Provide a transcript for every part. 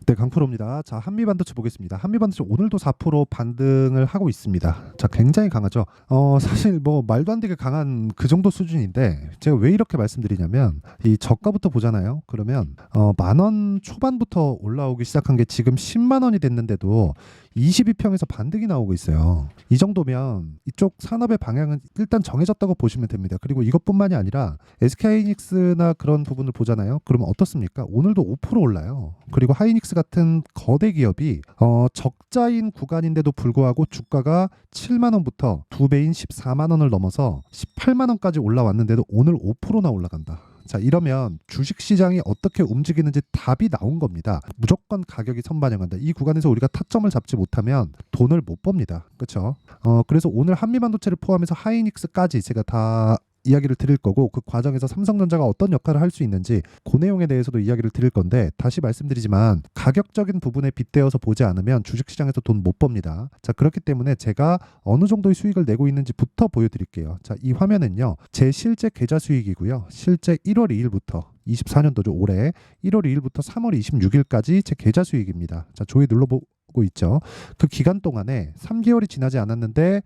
네, 강프로입니다. 자, 한미반도체 보겠습니다. 한미반도체 오늘도 4% 반등을 하고 있습니다. 자, 굉장히 강하죠. 사실 뭐 말도 안 되게 강한 그 정도 수준인데 제가 왜 이렇게 말씀드리냐면 이 저가부터 보잖아요. 그러면 10,000원 초반부터 올라오기 시작한 게 지금 10만 원이 됐는데도 22평에서 반등이 나오고 있어요. 이 정도면 이쪽 산업의 방향은 일단 정해졌다고 보시면 됩니다. 그리고 이것뿐만이 아니라 SK하이닉스나 그런 부분을 보잖아요. 그러면 어떻습니까? 오늘도 5% 올라요. 그리고 하이닉스 같은 거대 기업이 적자인 구간인데도 불구하고 주가가 7만 원부터 2배인 14만 원을 넘어서 18만 원까지 올라왔는데도 오늘 5%나 올라간다. 자, 이러면 주식시장이 어떻게 움직이는지 답이 나온 겁니다. 무조건 가격이 선반영한다. 이 구간에서 우리가 타점을 잡지 못하면 돈을 못 법니다. 그렇죠? 그래서 오늘 한미반도체를 포함해서 하이닉스까지 제가 다 이야기를 드릴 거고, 그 과정에서 삼성전자가 어떤 역할을 할 수 있는지 그 내용에 대해서도 이야기를 드릴 건데, 다시 말씀드리지만 가격적인 부분에 빗대어서 보지 않으면 주식시장에서 돈 못 법니다. 자, 그렇기 때문에 제가 어느 정도의 수익을 내고 있는지부터 보여드릴게요. 자, 이 화면은요, 제 실제 계좌 수익이고요. 실제 1월 2일부터 24년도죠. 올해 1월 2일부터 3월 26일까지 제 계좌 수익입니다. 자, 조회 눌러보고 있죠. 그 기간 동안에 3개월이 지나지 않았는데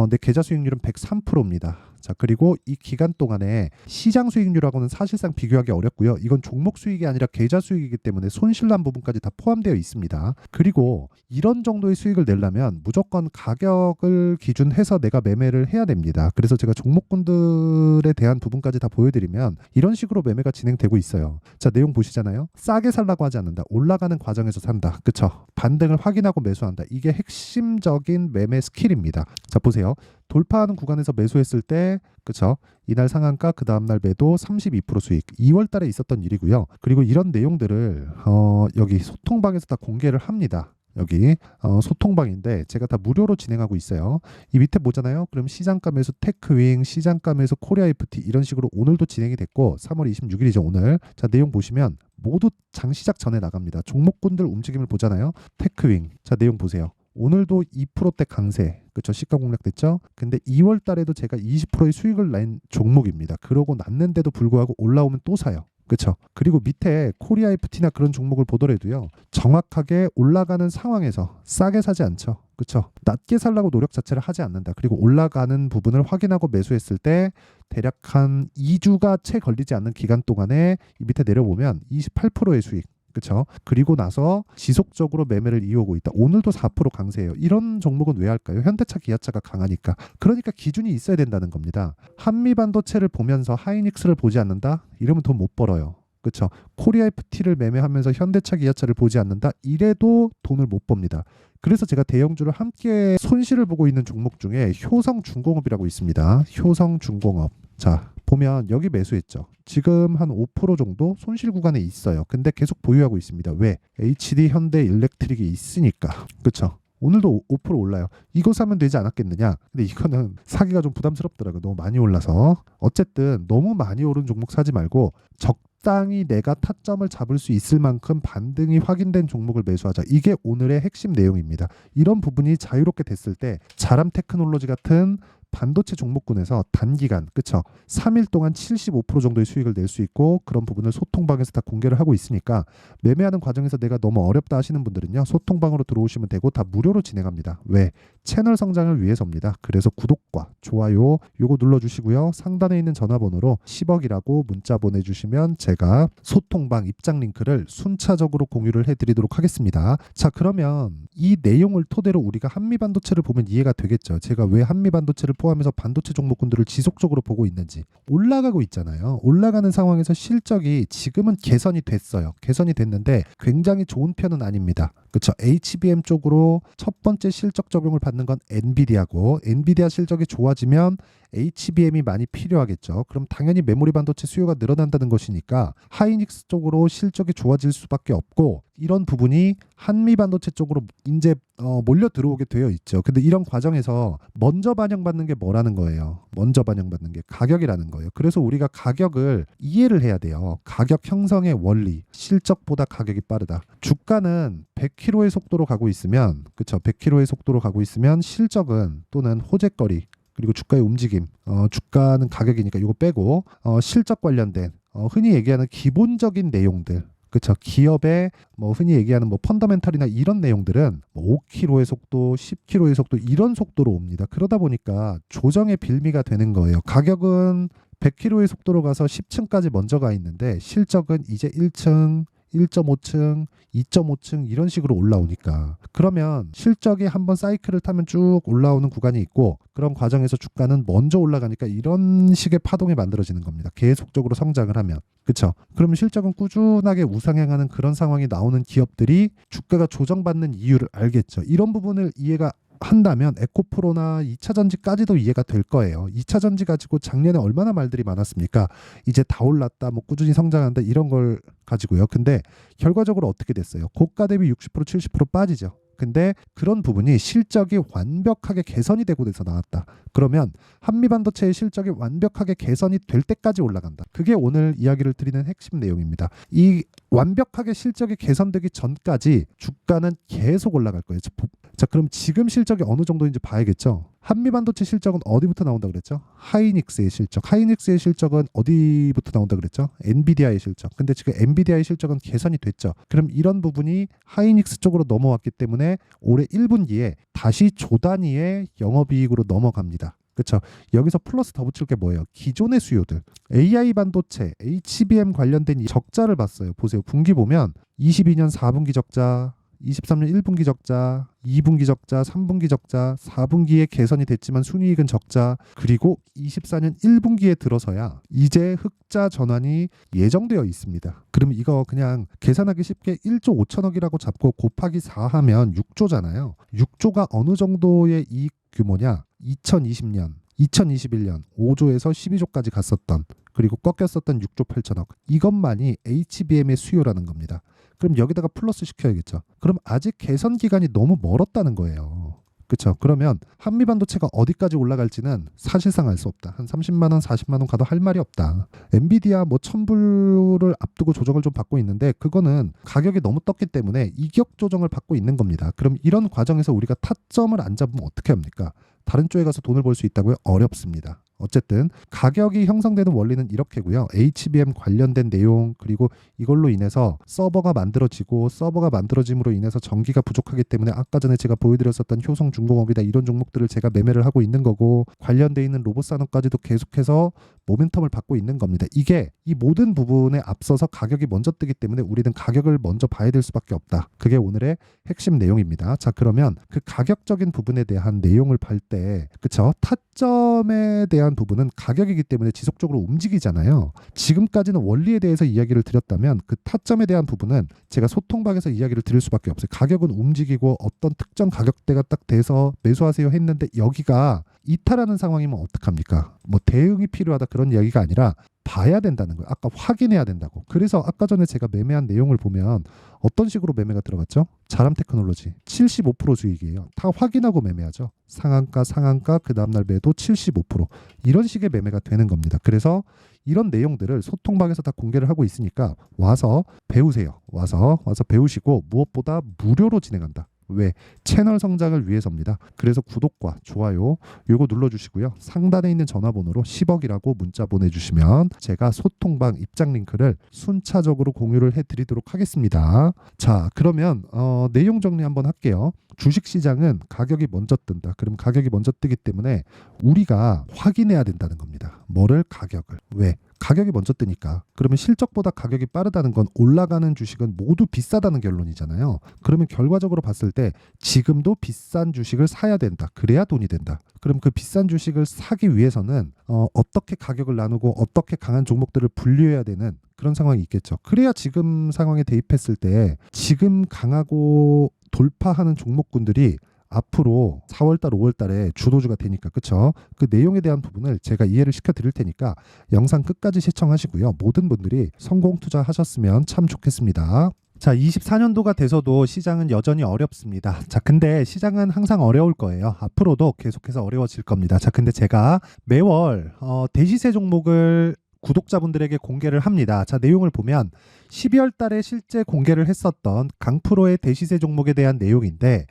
내 계좌 수익률은 103%입니다. 자, 그리고 이 기간 동안에 시장 수익률하고는 사실상 비교하기 어렵고요. 이건 종목 수익이 아니라 계좌 수익이기 때문에 손실난 부분까지 다 포함되어 있습니다. 그리고 이런 정도의 수익을 내려면 무조건 가격을 기준해서 내가 매매를 해야 됩니다. 그래서 제가 종목군들에 대한 부분까지 다 보여드리면 이런 식으로 매매가 진행되고 있어요. 자, 내용 보시잖아요. 싸게 살라고 하지 않는다. 올라가는 과정에서 산다. 그쵸? 반등을 확인하고 매수한다. 이게 핵심적인 매매 스킬입니다. 자, 보세요. 돌파하는 구간에서 매수했을 때, 그쵸? 이날 상한가, 그 다음날 매도 32% 수익. 2월 달에 있었던 일이고요. 그리고 이런 내용들을 여기 소통방에서 다 공개를 합니다. 여기 소통방인데 제가 다 무료로 진행하고 있어요. 이 밑에 보잖아요. 그럼 시장가 매수 테크윙, 시장가 매수 코리아 FT 이런 식으로 오늘도 진행이 됐고 3월 26일이죠 오늘. 자, 내용 보시면 모두 장 시작 전에 나갑니다. 종목군들 움직임을 보잖아요. 테크윙. 자, 내용 보세요. 오늘도 2%대 강세, 그렇죠? 시가 공략됐죠? 근데 2월 달에도 제가 20%의 수익을 낸 종목입니다. 그러고 났는데도 불구하고 올라오면 또 사요. 그렇죠? 그리고 밑에 코리아 FT나 그런 종목을 보더라도요. 정확하게 올라가는 상황에서 싸게 사지 않죠. 그렇죠? 낮게 살라고 노력 자체를 하지 않는다. 그리고 올라가는 부분을 확인하고 매수했을 때 대략 한 2주가 채 걸리지 않는 기간 동안에 이 밑에 내려보면 28%의 수익. 그렇죠? 그리고 나서 지속적으로 매매를 이어오고 있다. 오늘도 4% 강세예요. 이런 종목은 왜 할까요? 현대차, 기아차가 강하니까. 그러니까 기준이 있어야 된다는 겁니다. 한미반도체를 보면서 하이닉스를 보지 않는다? 이러면 돈 못 벌어요. 그렇죠? 코리아 FT를 매매하면서 현대차, 기아차를 보지 않는다? 이래도 돈을 못 법니다. 그래서 제가 대형주를 함께 손실을 보고 있는 종목 중에 효성중공업이라고 있습니다. 효성중공업. 자, 보면 여기 매수했죠. 지금 한 5% 정도 손실 구간에 있어요. 근데 계속 보유하고 있습니다. 왜? HD 현대 일렉트릭이 있으니까. 그렇죠? 오늘도 5% 올라요. 이거 사면 되지 않았겠느냐? 근데 이거는 사기가 좀 부담스럽더라고요. 너무 많이 올라서. 어쨌든 너무 많이 오른 종목 사지 말고 적당히 내가 타점을 잡을 수 있을 만큼 반등이 확인된 종목을 매수하자. 이게 오늘의 핵심 내용입니다. 이런 부분이 자유롭게 됐을 때 자람 테크놀로지 같은 반도체 종목군에서 단기간, 그쵸? 3일 동안 75% 정도의 수익을 낼 수 있고 그런 부분을 소통방에서 다 공개를 하고 있으니까 매매하는 과정에서 내가 너무 어렵다 하시는 분들은요. 소통방으로 들어오시면 되고 다 무료로 진행합니다. 왜? 채널 성장을 위해서입니다. 그래서 구독과 좋아요 요거 눌러주시고요. 상단에 있는 전화번호로 10억이라고 문자 보내주시면 제가 소통방 입장 링크를 순차적으로 공유를 해드리도록 하겠습니다. 자, 그러면 이 내용을 토대로 우리가 한미반도체를 보면 이해가 되겠죠. 제가 왜 한미반도체를 포함해서 반도체 종목군들을 지속적으로 보고 있는지. 올라가고 있잖아요. 올라가는 상황에서 실적이 지금은 개선이 됐어요. 개선이 됐는데 굉장히 좋은 편은 아닙니다. 그렇죠? HBM 쪽으로 첫 번째 실적 적용을 받는 건 엔비디아고, 엔비디아 실적이 좋아지면 HBM이 많이 필요하겠죠. 그럼 당연히 메모리 반도체 수요가 늘어난다는 것이니까 하이닉스 쪽으로 실적이 좋아질 수밖에 없고, 이런 부분이 한미 반도체 쪽으로 이제 몰려 들어오게 되어 있죠. 근데 이런 과정에서 먼저 반영받는 게 뭐라는 거예요? 먼저 반영받는 게 가격이라는 거예요. 그래서 우리가 가격을 이해를 해야 돼요. 가격 형성의 원리, 실적보다 가격이 빠르다. 주가는 100km의 속도로 가고 있으면, 그렇죠? 100km의 속도로 가고 있으면 실적은 또는 호재거리, 그리고 주가의 움직임, 주가는 가격이니까 이거 빼고 실적 관련된 흔히 얘기하는 기본적인 내용들, 그쵸. 기업의 뭐 흔히 얘기하는 뭐 펀더멘탈이나 이런 내용들은 뭐 5km의 속도, 10km의 속도 이런 속도로 옵니다. 그러다 보니까 조정의 빌미가 되는 거예요. 가격은 100km의 속도로 가서 10층까지 먼저 가 있는데 실적은 이제 1층, 1.5층, 2.5층 이런 식으로 올라오니까 그러면 실적이 한번 사이클을 타면 쭉 올라오는 구간이 있고 그런 과정에서 주가는 먼저 올라가니까 이런 식의 파동이 만들어지는 겁니다. 계속적으로 성장을 하면. 그쵸? 그러면 실적은 꾸준하게 우상향하는 그런 상황이 나오는 기업들이 주가가 조정받는 이유를 알겠죠. 이런 부분을 이해가 한다면 에코프로나 2차전지까지도 이해가 될 거예요. 2차전지 가지고 작년에 얼마나 말들이 많았습니까? 이제 다 올랐다, 뭐 꾸준히 성장한다 이런 걸 가지고요. 근데 결과적으로 어떻게 됐어요? 고가 대비 60% 70% 빠지죠. 근데 그런 부분이 실적이 완벽하게 개선이 되고 돼서 나왔다. 그러면 한미반도체의 실적이 완벽하게 개선이 될 때까지 올라간다. 그게 오늘 이야기를 드리는 핵심 내용입니다. 이 완벽하게 실적이 개선되기 전까지 주가는 계속 올라갈 거예요. 자, 그럼 지금 실적이 어느 정도인지 봐야겠죠. 한미반도체 실적은 어디부터 나온다 그랬죠? 하이닉스의 실적. 하이닉스의 실적은 어디부터 나온다 그랬죠? 엔비디아의 실적. 근데 지금 엔비디아의 실적은 개선이 됐죠. 그럼 이런 부분이 하이닉스 쪽으로 넘어왔기 때문에 올해 1분기에 다시 조 단위의 영업이익으로 넘어갑니다. 그렇죠. 여기서 플러스 더 붙일 게 뭐예요? 기존의 수요들. AI 반도체, HBM 관련된 이 적자를 봤어요. 보세요. 분기 보면 22년 4분기 적자, 23년 1분기 적자, 2분기 적자, 3분기 적자, 4분기에 개선이 됐지만 순이익은 적자, 그리고 24년 1분기에 들어서야 이제 흑자 전환이 예정되어 있습니다. 그럼 이거 그냥 계산하기 쉽게 1조 5천억이라고 잡고 곱하기 4 하면 6조잖아요. 6조가 어느 정도의 이익 규모냐? 2020년, 2021년 5조에서 12조까지 갔었던 그리고 꺾였었던 6조 8천억. 이것만이 HBM의 수요라는 겁니다. 그럼 여기다가 플러스 시켜야겠죠. 그럼 아직 개선 기간이 너무 멀었다는 거예요. 그렇죠. 그러면 한미반도체가 어디까지 올라갈지는 사실상 알 수 없다. 한 30만 원, 40만 원 가도 할 말이 없다. 엔비디아 뭐 1000불을 앞두고 조정을 좀 받고 있는데 그거는 가격이 너무 떴기 때문에 이격 조정을 받고 있는 겁니다. 그럼 이런 과정에서 우리가 타점을 안 잡으면 어떻게 합니까? 다른 쪽에 가서 돈을 벌 수 있다고요? 어렵습니다. 어쨌든 가격이 형성되는 원리는 이렇게고요. HBM 관련된 내용 그리고 이걸로 인해서 서버가 만들어지고 서버가 만들어짐으로 인해서 전기가 부족하기 때문에 아까 전에 제가 보여드렸었던 효성중공업이다 이런 종목들을 제가 매매를 하고 있는 거고 관련돼 있는 로봇 산업까지도 계속해서 모멘텀을 받고 있는 겁니다. 이게 이 모든 부분에 앞서서 가격이 먼저 뜨기 때문에 우리는 가격을 먼저 봐야 될 수밖에 없다. 그게 오늘의 핵심 내용입니다. 자, 그러면 그 가격적인 부분에 대한 내용을 볼 때 그쵸? 타점에 대한 부분은 가격이기 때문에 지속적으로 움직이잖아요. 지금까지는 원리에 대해서 이야기를 드렸다면 그 타점에 대한 부분은 제가 소통방에서 이야기를 드릴 수밖에 없어요. 가격은 움직이고 어떤 특정 가격대가 딱 돼서 매수하세요 했는데 여기가 이탈하는 상황이면 어떡합니까? 뭐 대응이 필요하다 그런 이야기가 아니라 봐야 된다는 거예요. 아까 확인해야 된다고. 그래서 아까 전에 제가 매매한 내용을 보면 어떤 식으로 매매가 들어갔죠? 자람 테크놀로지 75% 수익이에요. 다 확인하고 매매하죠. 상한가 그 다음날 매도 75% 이런 식의 매매가 되는 겁니다. 그래서 이런 내용들을 소통방에서 다 공개를 하고 있으니까 와서 배우세요. 와서 배우시고 무엇보다 무료로 진행한다. 왜? 채널 성장을 위해서입니다. 그래서 구독과 좋아요 요거 눌러주시고요. 상단에 있는 전화번호로 10억이라고 문자 보내주시면 제가 소통방 입장 링크를 순차적으로 공유를 해드리도록 하겠습니다. 자, 그러면 내용 정리 한번 할게요. 주식시장은 가격이 먼저 뜬다. 그럼 가격이 먼저 뜨기 때문에 우리가 확인해야 된다는 겁니다. 뭐를? 가격을. 왜? 가격이 먼저 뜨니까. 그러면 실적보다 가격이 빠르다는 건 올라가는 주식은 모두 비싸다는 결론이잖아요. 그러면 결과적으로 봤을 때 지금도 비싼 주식을 사야 된다. 그래야 돈이 된다. 그럼 그 비싼 주식을 사기 위해서는 어떻게 가격을 나누고 어떻게 강한 종목들을 분류해야 되는 그런 상황이 있겠죠. 그래야 지금 상황에 대입했을 때 지금 강하고 돌파하는 종목군들이 앞으로 4월달, 5월달에 주도주가 되니까 그쵸? 그 내용에 대한 부분을 제가 이해를 시켜드릴 테니까 영상 끝까지 시청하시고요. 모든 분들이 성공 투자하셨으면 참 좋겠습니다. 자, 24년도가 돼서도 시장은 여전히 어렵습니다. 자, 근데 시장은 항상 어려울 거예요. 앞으로도 계속해서 어려워질 겁니다. 자, 근데 제가 매월 대시세 종목을 구독자분들에게 공개를 합니다. 자, 내용을 보면 12월 달에 실제 공개를 했었던 강프로의 대시세 종목에 대한 내용인데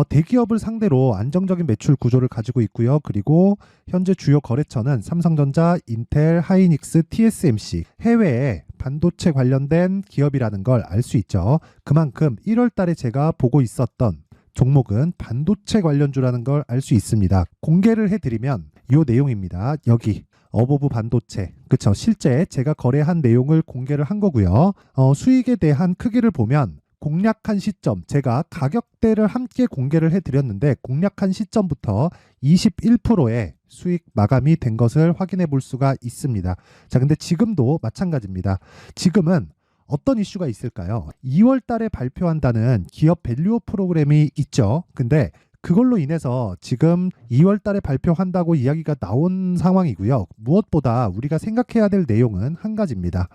대기업을 상대로 안정적인 매출 구조를 가지고 있고요. 그리고 현재 주요 거래처는 삼성전자, 인텔, 하이닉스, TSMC, 해외에 반도체 관련된 기업이라는 걸 알 수 있죠. 그만큼 1월 달에 제가 보고 있었던 종목은 반도체 관련주라는 걸 알 수 있습니다. 공개를 해드리면 이 내용입니다. 여기 어보브 반도체, 그쵸? 실제 제가 거래한 내용을 공개를 한 거고요. 수익에 대한 크기를 보면 공략한 시점, 제가 가격대를 함께 공개를 해드렸는데 공략한 시점부터 21%의 수익 마감이 된 것을 확인해 볼 수가 있습니다. 자, 근데 지금도 마찬가지입니다. 지금은 어떤 이슈가 있을까요? 2월 달에 발표한다는 기업 밸류업 프로그램이 있죠. 근데 그걸로 인해서 지금 2월 달에 발표한다고 이야기가 나온 상황이고요. 무엇보다 우리가 생각해야 될 내용은 한 가지입니다.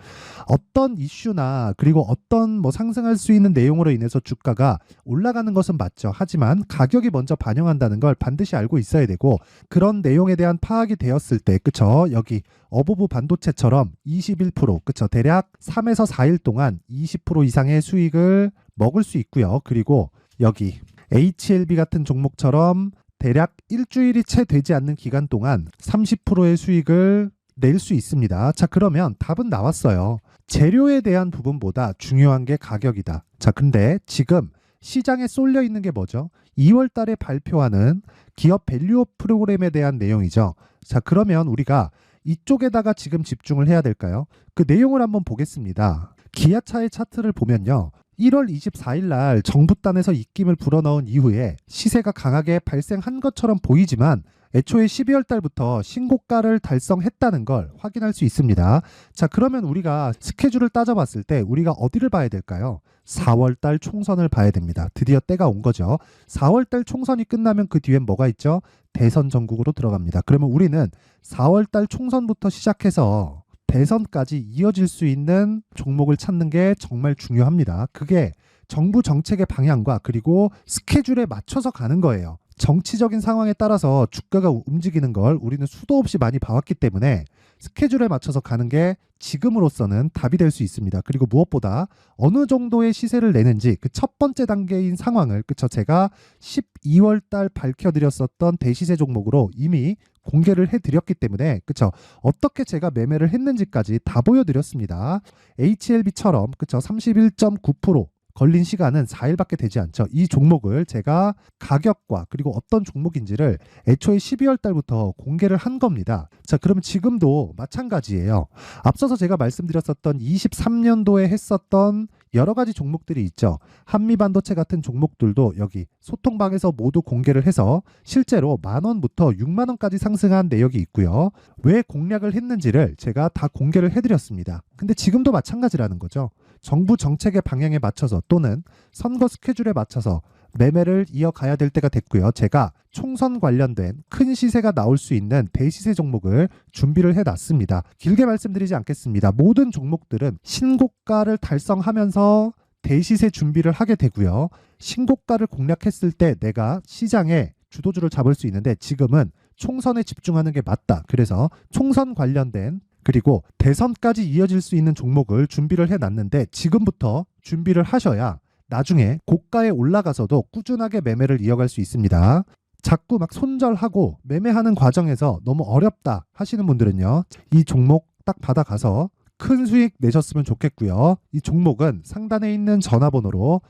어떤 이슈나 그리고 어떤 상승할 수 있는 내용으로 인해서 주가가 올라가는 것은 맞죠. 하지만 가격이 먼저 반영한다는 걸 반드시 알고 있어야 되고, 그런 내용에 대한 파악이 되었을 때, 그쵸? 여기 어보브 반도체처럼 21%, 그쵸? 대략 3에서 4일 동안 20% 이상의 수익을 먹을 수 있고요. 그리고 여기 HLB 같은 종목처럼 대략 일주일이 채 되지 않는 기간 동안 30%의 수익을 낼 수 있습니다. 자, 그러면 답은 나왔어요. 재료에 대한 부분보다 중요한 게 가격이다. 자, 근데 지금 시장에 쏠려 있는 게 뭐죠? 2월 달에 발표하는 기업 밸류업 프로그램에 대한 내용이죠. 자, 그러면 우리가 이쪽에다가 지금 집중을 해야 될까요? 그 내용을 한번 보겠습니다. 기아차의 차트를 보면요. 1월 24일 날 정부단에서 입김을 불어넣은 이후에 시세가 강하게 발생한 것처럼 보이지만 애초에 12월 달부터 신고가를 달성했다는 걸 확인할 수 있습니다. 자, 그러면 우리가 스케줄을 따져봤을 때 우리가 어디를 봐야 될까요? 4월 달 총선을 봐야 됩니다. 드디어 때가 온 거죠. 4월 달 총선이 끝나면 그 뒤엔 뭐가 있죠? 대선 전국으로 들어갑니다. 그러면 우리는 4월 달 총선부터 시작해서 대선까지 이어질 수 있는 종목을 찾는 게 정말 중요합니다. 그게 정부 정책의 방향과 그리고 스케줄에 맞춰서 가는 거예요. 정치적인 상황에 따라서 주가가 움직이는 걸 우리는 수도 없이 많이 봐왔기 때문에 스케줄에 맞춰서 가는 게 지금으로서는 답이 될 수 있습니다. 그리고 무엇보다 어느 정도의 시세를 내는지 그 첫 번째 단계인 상황을, 그쵸? 제가 12월 달 밝혀드렸었던 대시세 종목으로 이미 공개를 해드렸기 때문에, 그쵸? 어떻게 제가 매매를 했는지까지 다 보여드렸습니다. HLB처럼, 그쵸? 31.9% 걸린 시간은 4일밖에 되지 않죠. 이 종목을 제가 가격과 그리고 어떤 종목인지를 애초에 12월 달부터 공개를 한 겁니다. 자, 그러면 지금도 마찬가지예요. 앞서서 제가 말씀드렸었던 23년도에 했었던 여러 가지 종목들이 있죠. 한미반도체 같은 종목들도 여기 소통방에서 모두 공개를 해서 실제로 10,000원부터 60,000원까지 상승한 내역이 있고요. 왜 공략을 했는지를 제가 다 공개를 해드렸습니다. 근데 지금도 마찬가지라는 거죠. 정부 정책의 방향에 맞춰서 또는 선거 스케줄에 맞춰서 매매를 이어가야 될 때가 됐고요. 제가 총선 관련된 큰 시세가 나올 수 있는 대시세 종목을 준비를 해놨습니다. 길게 말씀드리지 않겠습니다. 모든 종목들은 신고가를 달성하면서 대시세 준비를 하게 되고요. 신고가를 공략했을 때 내가 시장에 주도주를 잡을 수 있는데 지금은 총선에 집중하는 게 맞다. 그래서 총선 관련된 그리고 대선까지 이어질 수 있는 종목을 준비를 해놨는데 지금부터 준비를 하셔야 나중에 고가에 올라가서도 꾸준하게 매매를 이어갈 수 있습니다. 자꾸 막 손절하고 매매하는 과정에서 너무 어렵다 하시는 분들은요. 이 종목 딱 받아가서 큰 수익 내셨으면 좋겠고요. 이 종목은 상단에 있는 전화번호로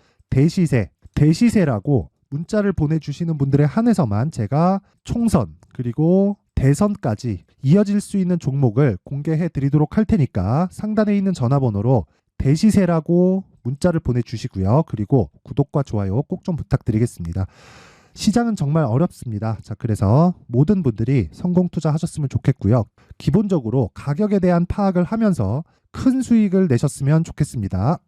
대시세라고 문자를 보내주시는 분들에 한해서만 제가 총선 그리고 대선까지 이어질 수 있는 종목을 공개해 드리도록 할 테니까 상단에 있는 전화번호로 대시세라고 문자를 보내주시고요. 그리고 구독과 좋아요 꼭 좀 부탁드리겠습니다. 시장은 정말 어렵습니다. 자, 그래서 모든 분들이 성공 투자하셨으면 좋겠고요. 기본적으로 가격에 대한 파악을 하면서 큰 수익을 내셨으면 좋겠습니다.